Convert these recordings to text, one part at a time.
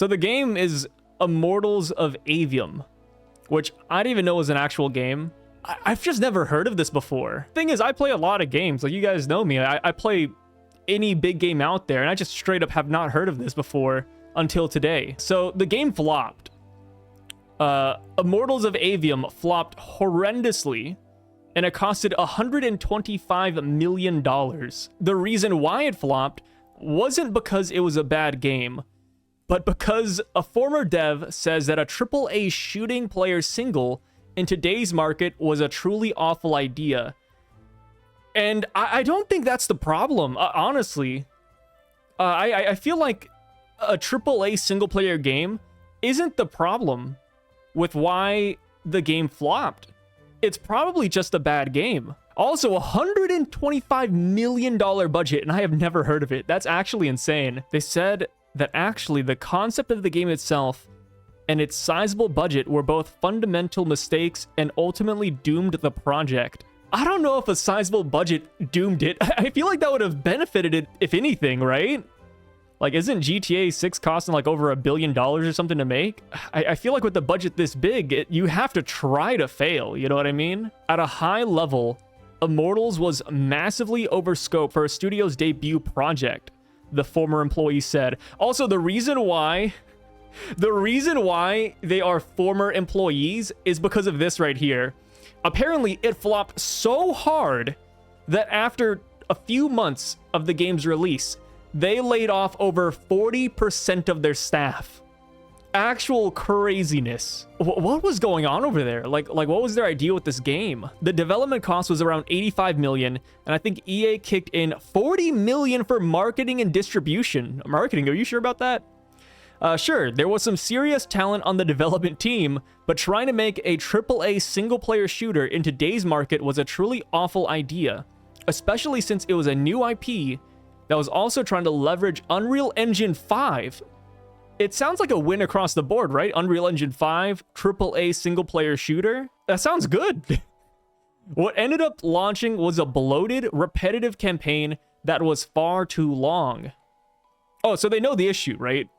So the game is Immortals of Aveum, which I didn't even know was an actual game. I've just never heard of this before. Thing is, I play a lot of games. Like, you guys know me. I play any big game out there, and I just straight up have not heard of this before until today. So the game flopped. Immortals of Aveum flopped horrendously, and it costed $125 million. The reason why it flopped wasn't because it was a bad game, but because a former dev says that a AAA shooting player single in today's market was a truly awful idea. And I don't think that's the problem, honestly. I feel like a AAA single player game isn't the problem with why the game flopped. It's probably just a bad game. Also, $125 million budget, and I have never heard of it. That's actually insane. They said that actually the concept of the game itself and its sizable budget were both fundamental mistakes and ultimately doomed the project. I don't know if a sizable budget doomed it. I feel like that would have benefited it, if anything, right? Like, isn't GTA 6 costing like over $1 billion or something to make? I feel like with the budget this big, you have to try to fail, you know what I mean? At a high level, Immortals was massively over scope for a studio's debut project, the former employee said. Also, the reason why they are former employees is because of this right here. Apparently, it flopped so hard that after a few months of the game's release, they laid off over 40% of their staff. Actual craziness. What was going on over there? Like what was their idea with this game? The development cost was around $85 million, and I think EA kicked in $40 million for marketing and distribution. Marketing, are you sure about that? Sure, there was some serious talent on the development team, but trying to make a AAA single-player shooter in today's market was a truly awful idea, especially since it was a new IP that was also trying to leverage Unreal Engine 5. It sounds like a win across the board, right? Unreal Engine 5, AAA single-player shooter. That sounds good. What ended up launching was a bloated, repetitive campaign that was far too long. Oh, so they know the issue, right?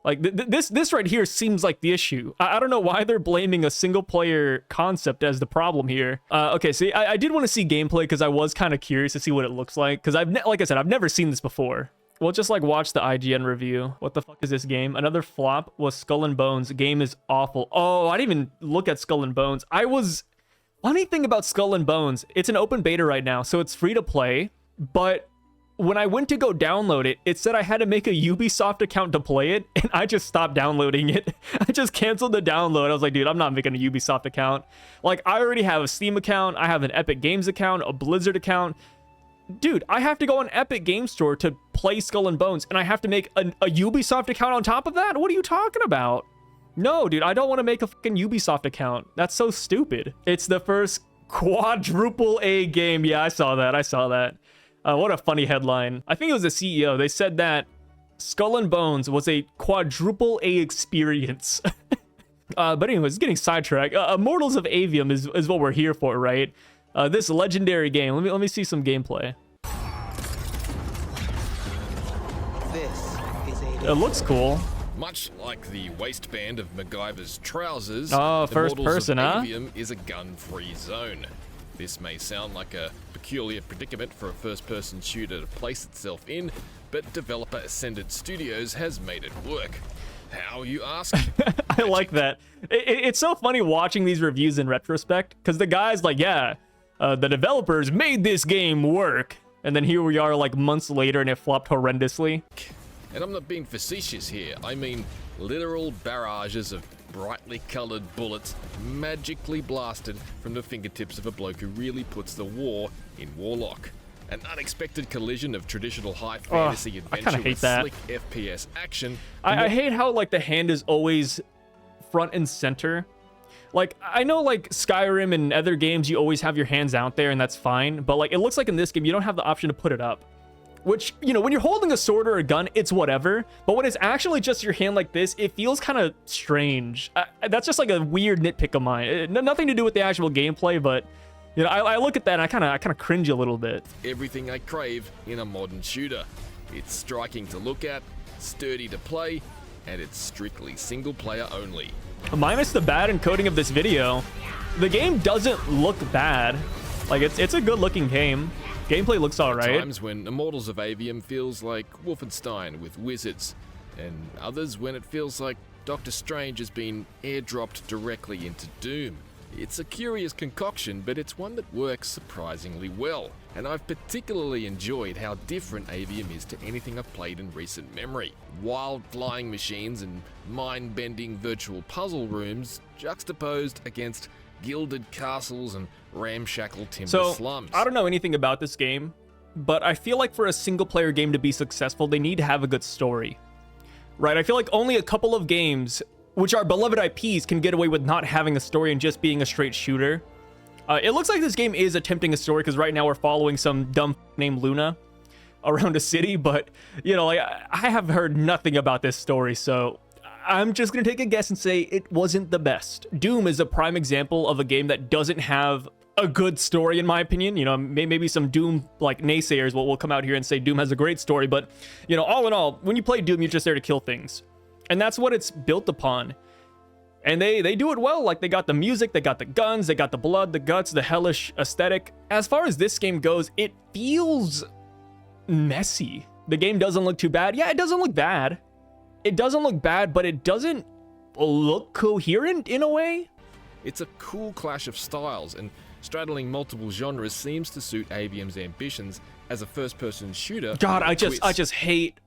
Like, this right here seems like the issue. I don't know why they're blaming a single-player concept as the problem here. Okay, so I did want to see gameplay because I was kind of curious to see what it looks like. Because, like I said, I've never seen this before. We'll just, like, watch the IGN review. What the fuck is this game? Another flop was Skull and Bones. Game is awful. Oh, I didn't even look at Skull and Bones. Funny thing about Skull and Bones, it's an open beta right now, so it's free to play. But when I went to go download it, it said I had to make a Ubisoft account to play it, and I just stopped downloading it. I just canceled the download. I was like, dude, I'm not making a Ubisoft account. Like, I already have a Steam account, I have an Epic Games account, a Blizzard account. Dude, I have to go on Epic Game Store to play Skull and Bones, and I have to make a Ubisoft account on top of that? What are you talking about? No, dude, I don't want to make a fucking Ubisoft account. That's so stupid. It's the first quadruple A game. Yeah, I saw that. What a funny headline. I think it was the CEO. They said that Skull and Bones was a quadruple A experience. But anyways, getting sidetracked. Immortals of Aveum is what we're here for, right? This legendary game. Let me see some gameplay. It looks cool. Much like the waistband of MacGyver's trousers, first person, huh? Aveum is a gun-free zone. This may sound like a peculiar predicament for a first-person shooter to place itself in, but developer Ascended Studios has made it work. How, you ask? I like that. It's so funny watching these reviews in retrospect, because the guy's like, yeah, the developers made this game work. And then here we are like months later and it flopped horrendously. And I'm not being facetious here. I mean literal barrages of brightly colored bullets magically blasted from the fingertips of a bloke who really puts the war in Warlock. An unexpected collision of traditional high fantasy adventure with slick FPS action. I hate how like the hand is always front and center. Like, I know like Skyrim and other games you always have your hands out there and that's fine, but like it looks like in this game you don't have the option to put it up. Which, you know, when you're holding a sword or a gun, it's whatever. But when it's actually just your hand like this, it feels kind of strange. That's just like a weird nitpick of mine. Nothing to do with the actual gameplay, but, you know, I look at that and I kind of cringe a little bit. Everything I crave in a modern shooter. It's striking to look at, sturdy to play, and it's strictly single player only. Minus the bad encoding of this video, the game doesn't look bad. Like, it's a good looking game. Gameplay looks alright. Times when Immortals of Aveum feels like Wolfenstein with wizards, and others when it feels like Doctor Strange has been airdropped directly into Doom. It's a curious concoction, but it's one that works surprisingly well, and I've particularly enjoyed how different Aveum is to anything I've played in recent memory. Wild flying machines and mind-bending virtual puzzle rooms juxtaposed against gilded castles and ramshackle timber slums. I don't know anything about this game, but I feel like for a single-player game to be successful, they need to have a good story, right? I feel like only a couple of games which are beloved IPs can get away with not having a story and just being a straight shooter. It looks like this game is attempting a story because right now we're following some dumb named Luna around a city, but, you know, like, I have heard nothing about this story, so I'm just gonna take a guess and say it wasn't the best. Doom is a prime example of a game that doesn't have a good story, in my opinion. You know, maybe some Doom, like, naysayers will come out here and say Doom has a great story, but, you know, all in all, when you play Doom, you're just there to kill things. And that's what it's built upon. And they do it well. Like, they got the music, they got the guns, they got the blood, the guts, the hellish aesthetic. As far as this game goes, it feels messy. The game doesn't look too bad. Yeah, it doesn't look bad. It doesn't look bad, but it doesn't look coherent in a way. It's a cool clash of styles, and straddling multiple genres seems to suit Avium's ambitions as a first-person shooter. God, I just hate...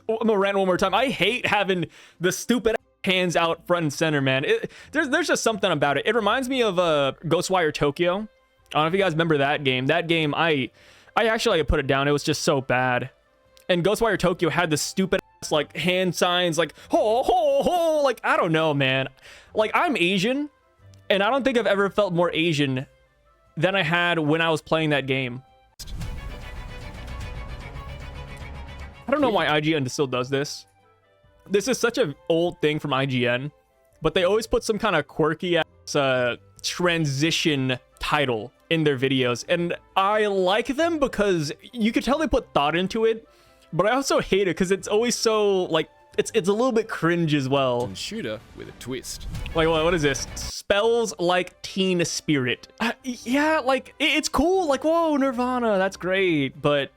I'm gonna rant one more time. I hate having the stupid hands out front and center, man. There's just something about it. It reminds me of Ghostwire Tokyo. I don't know if you guys remember that game. That game, I actually put it down. It was just so bad. And Ghostwire Tokyo had the stupid ass, like, hand signs, like, ho, ho, ho. Like, I don't know, man. Like, I'm Asian, and I don't think I've ever felt more Asian than I had when I was playing that game. I don't know why IGN still does this. This is such an old thing from IGN, but they always put some kind of quirky ass transition title in their videos, and I like them because you could tell they put thought into it, but I also hate it because it's always so, like, it's a little bit cringe as well. Shooter with a twist. Like, what is this? Spells like Teen Spirit. Yeah, like, it's cool. Like, whoa, Nirvana, that's great, but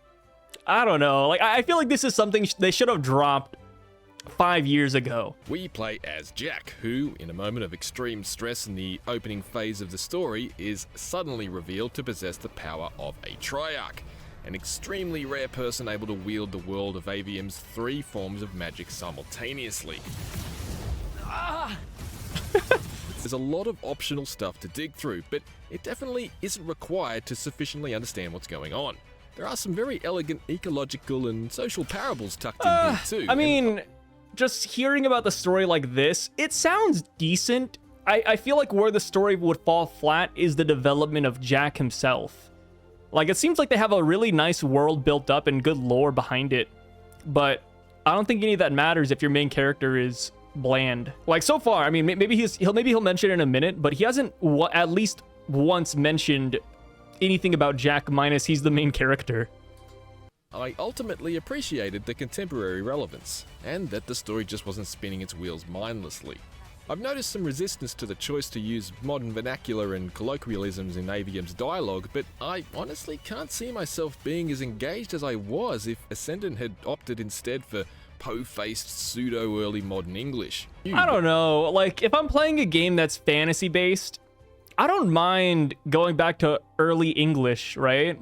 I don't know. Like, I feel like this is something they should have dropped 5 years ago. We play as Jack, who, in a moment of extreme stress in the opening phase of the story, is suddenly revealed to possess the power of a Triarch, an extremely rare person able to wield the world of Avium's 3 forms of magic simultaneously. There's a lot of optional stuff to dig through, but it definitely isn't required to sufficiently understand what's going on. There are some very elegant ecological and social parables tucked in here too. I mean, just hearing about the story like this, it sounds decent. I feel like where the story would fall flat is the development of Jack himself. Like, it seems like they have a really nice world built up and good lore behind it, but I don't think any of that matters if your main character is bland. Like, so far, I mean, maybe he'll mention it in a minute, but he hasn't at least once mentioned anything about Jack minus he's the main character. I ultimately appreciated the contemporary relevance, and that the story just wasn't spinning its wheels mindlessly. I've noticed some resistance to the choice to use modern vernacular and colloquialisms in Avium's dialogue, but I honestly can't see myself being as engaged as I was if Ascendant had opted instead for po-faced pseudo-early modern English. I don't know, like, if I'm playing a game that's fantasy-based, I don't mind going back to early English, right?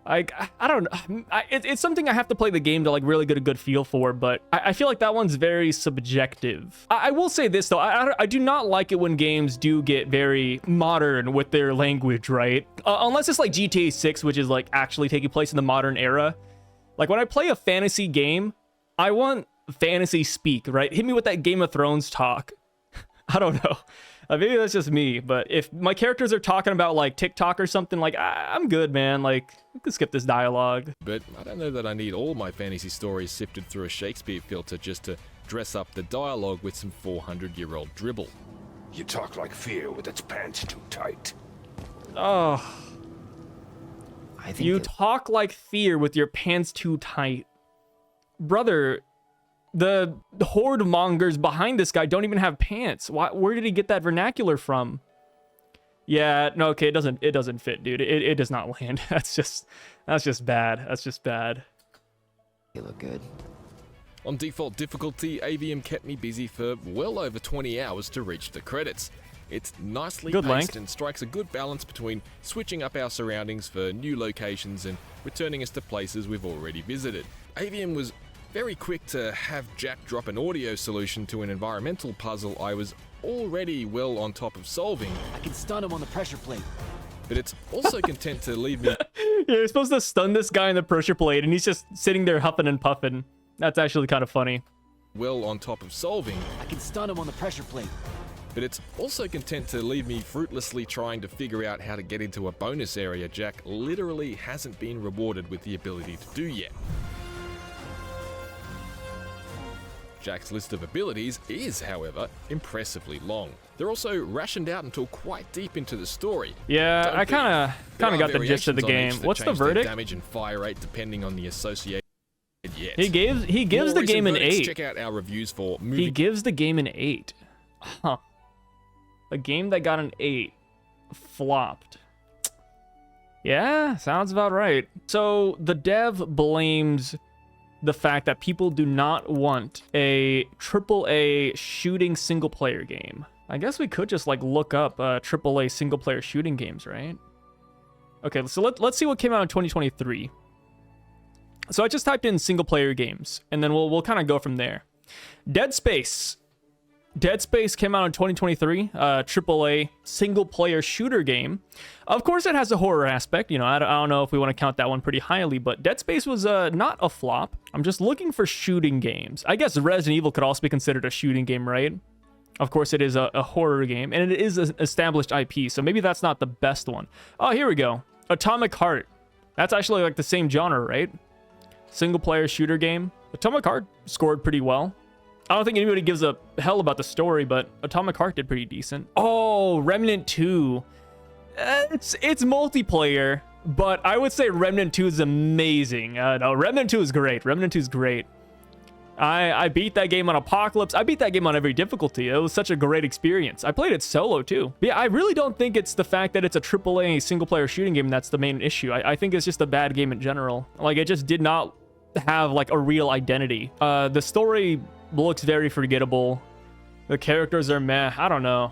Like, I don't know. It's something I have to play the game to, like, really get a good feel for, but I feel like that one's very subjective. I will say this, though. I do not like it when games do get very modern with their language, right? Unless it's like GTA 6, which is, like, actually taking place in the modern era. Like, when I play a fantasy game, I want fantasy speak, right? Hit me with that Game of Thrones talk. I don't know. Maybe that's just me, but if my characters are talking about, like, TikTok or something, like, I'm good, man. Like, we can skip this dialogue. But I don't know that I need all my fantasy stories sifted through a Shakespeare filter just to dress up the dialogue with some 400-year-old dribble. You talk like fear with its pants too tight. Oh. You talk like fear with your pants too tight. Brother, the horde mongers behind this guy don't even have pants. Where did he get that vernacular from? Yeah, no, okay, it doesn't fit, dude. It does not land. That's just bad. That's just bad. You look good. On default difficulty, Aveum kept me busy for well over 20 hours to reach the credits. It's nicely Good paced length. and strikes a good balance between switching up our surroundings for new locations and returning us to places we've already visited. Aveum was very quick to have Jack drop an audio solution to an environmental puzzle I was already well on top of solving, I can stun him on the pressure plate. but it's also content to leave me Yeah, you're supposed to stun this guy in the pressure plate, and he's just sitting there huffing and puffing. That's actually kind of funny. well on top of solving, I can stun him on the pressure plate. but it's also content to leave me fruitlessly trying to figure out how to get into a bonus area Jack literally hasn't been rewarded with the ability to do yet. Jack's list of abilities is, however, impressively long. They're also rationed out until quite deep into the story. Yeah, Don't I think kind there of are got the gist of the variations on game. each that What's the change their verdict? Damage and fire rate depending on the associated. Yet. He gives More the recent game an verdicts, 8. Check out our reviews for He movie. gives the game an 8. Huh. A game that got an 8 flopped. Yeah, sounds about right. So the dev blames the fact that people do not want a AAA shooting single player game. I guess we could just like look up AAA single player shooting games, right? Okay, so let's see what came out in 2023. So I just typed in single player games, and then we'll kind of go from there. Dead Space. Dead Space came out in 2023, AAA single-player shooter game. Of course, it has a horror aspect. You know, I don't know if we want to count that one pretty highly, but Dead Space was not a flop. I'm just looking for shooting games. I guess Resident Evil could also be considered a shooting game, right? Of course, it is a horror game, and it is an established IP, so maybe that's not the best one. Oh, here we go. Atomic Heart. That's actually like the same genre, right? Single-player shooter game. Atomic Heart scored pretty well. I don't think anybody gives a hell about the story, but Atomic Heart did pretty decent. Oh, Remnant 2. It's multiplayer, but I would say Remnant 2 is amazing. No, Remnant 2 is great. Remnant 2 is great. I beat that game on Apocalypse. I beat that game on every difficulty. It was such a great experience. I played it solo too. But yeah, I really don't think it's the fact that it's a AAA single-player shooting game that's the main issue. I think it's just a bad game in general. Like, it just did not have like a real identity. The story looks very forgettable. The characters are meh. I don't know.